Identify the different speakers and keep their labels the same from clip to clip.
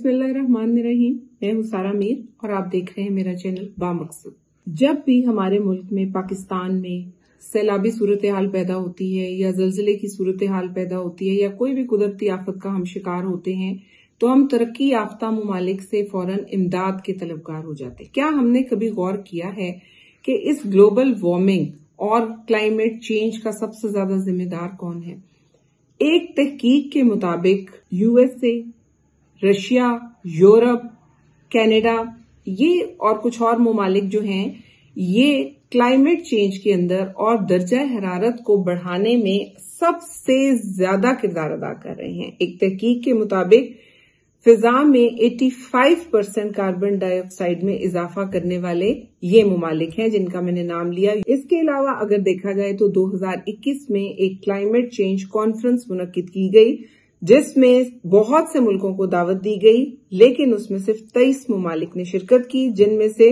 Speaker 1: बिस्मिल्लाहिर्रहमानिर्रहीम। मैं हूँ सारा मीर और आप देख रहे हैं मेरा चैनल बामकसद। जब भी हमारे मुल्क में पाकिस्तान में सैलाबी सूरत हाल पैदा होती है या जलजिले की सूरत हाल पैदा होती है या कोई भी कुदरती आफत का हम शिकार होते हैं तो हम तरक्की याफ्ता ममालिक से फौरन इमदाद के तलबगार हो जाते हैं। क्या हमने कभी गौर किया है कि इस ग्लोबल वार्मिंग और क्लाइमेट चेंज का सबसे ज्यादा जिम्मेदार कौन है? एक तहकीक के मुताबिक यूएसए, रशिया, यूरोप, कनाडा ये और कुछ और ममालिक जो हैं ये क्लाइमेट चेंज के अंदर और दर्जा हरारत को बढ़ाने में सबसे ज्यादा किरदार अदा कर रहे हैं। एक तहकीक के मुताबिक फिजा में 85% कार्बन डाइऑक्साइड में इजाफा करने वाले ये ममालिक हैं जिनका मैंने नाम लिया। इसके अलावा अगर देखा जाए तो 2021 में एक क्लाइमेट चेंज कॉन्फ्रेंस मुनक्किद की गई जिसमें बहुत से मुल्कों को दावत दी गई, लेकिन उसमें सिर्फ 23 ममालिक ने शिरकत की, जिनमें से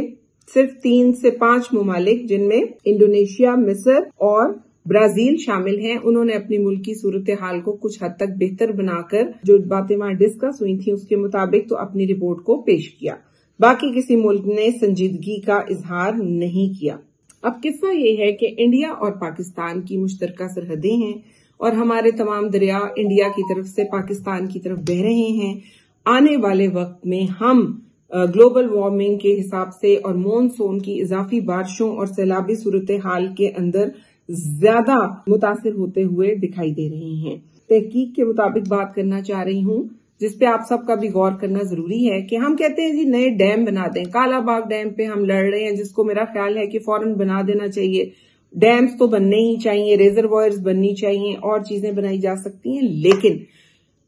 Speaker 1: सिर्फ 3 से 5 ममालिक जिनमें इंडोनेशिया, मिस्र और ब्राजील शामिल हैं, उन्होंने अपनी मुल्क की सूरत हाल को कुछ हद तक बेहतर बनाकर जो बातें वहां डिस्कस हुई थी उसके मुताबिक तो अपनी रिपोर्ट को पेश किया। बाकी किसी मुल्क ने संजीदगी का इजहार नहीं किया। अब किस्सा ये है कि इंडिया और पाकिस्तान की मुश्तरका सरहदें हैं और हमारे तमाम दरिया इंडिया की तरफ से पाकिस्तान की तरफ बह रहे हैं। आने वाले वक्त में हम ग्लोबल वार्मिंग के हिसाब से और मॉनसून की इजाफी बारिशों और सैलाबी सूरत हाल के अंदर ज्यादा मुतासिर होते हुए दिखाई दे रहे हैं। तहकीक के मुताबिक बात करना चाह रही हूँ जिसपे आप सबका भी गौर करना जरूरी है कि हम कहते हैं जी नए डैम बना दें। कालाबाग डैम पे हम लड़ रहे हैं जिसको मेरा ख्याल है कि फौरन बना देना चाहिए। डैम्स तो बनने ही चाहिए, रिजर्वॉयर्स बननी चाहिए और चीजें बनाई जा सकती हैं, लेकिन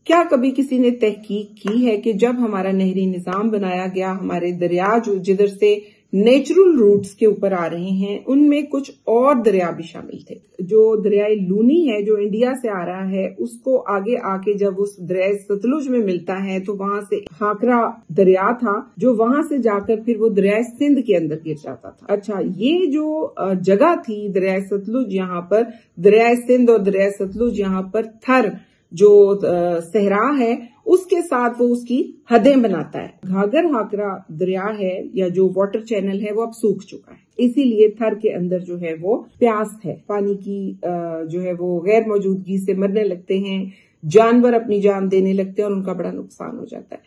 Speaker 1: क्या कभी किसी ने तहकीक की है कि जब हमारा नहरी निजाम बनाया गया, हमारे दरिया जो जिधर से नेचुरल रूट्स के ऊपर आ रहे हैं उनमें कुछ और दरिया भी शामिल थे। जो दरियाए लूनी है जो इंडिया से आ रहा है उसको आगे आके जब उस दरियाए सतलुज में मिलता है तो वहां से हाकरा दरिया था जो वहां से जाकर फिर वो दरियाए सिंध के अंदर गिर जाता था। अच्छा, ये जो जगह थी दरियाए सतलुज, यहाँ पर दरियाए सिंध और दरियाए सतलुज यहाँ पर थर जो सहरा है उसके साथ वो उसकी हदें बनाता है। घाघर हाकरा दरिया है या जो वाटर चैनल है वो अब सूख चुका है, इसीलिए थर के अंदर जो है वो प्यास है, पानी की जो है वो गैर मौजूदगी से मरने लगते हैं, जानवर अपनी जान देने लगते हैं और उनका बड़ा नुकसान हो जाता है।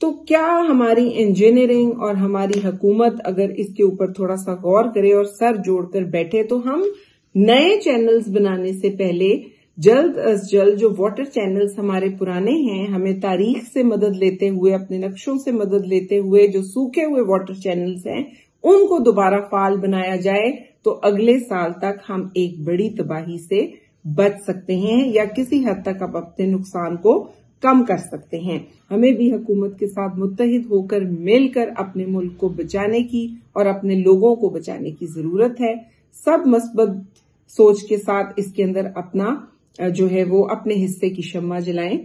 Speaker 1: तो क्या हमारी इंजीनियरिंग और हमारी हुकूमत अगर इसके ऊपर थोड़ा सा गौर करे और सर जोड़कर बैठे तो हम नए चैनल्स बनाने से पहले जल्द अज जल्द जो वाटर चैनल्स हमारे पुराने हैं, हमें तारीख से मदद लेते हुए, अपने नक्शों से मदद लेते हुए जो सूखे हुए वाटर चैनल्स हैं उनको दोबारा फाल बनाया जाए तो अगले साल तक हम एक बड़ी तबाही से बच सकते हैं या किसी हद तक अब अपने नुकसान को कम कर सकते हैं। हमें भी हुकूमत के साथ मुत्तहिद होकर मिलकर अपने मुल्क को बचाने की और अपने लोगों को बचाने की जरूरत है। सब मस्बत सोच के साथ इसके अंदर अपना जो है वो अपने हिस्से की शम्मा जलाएं।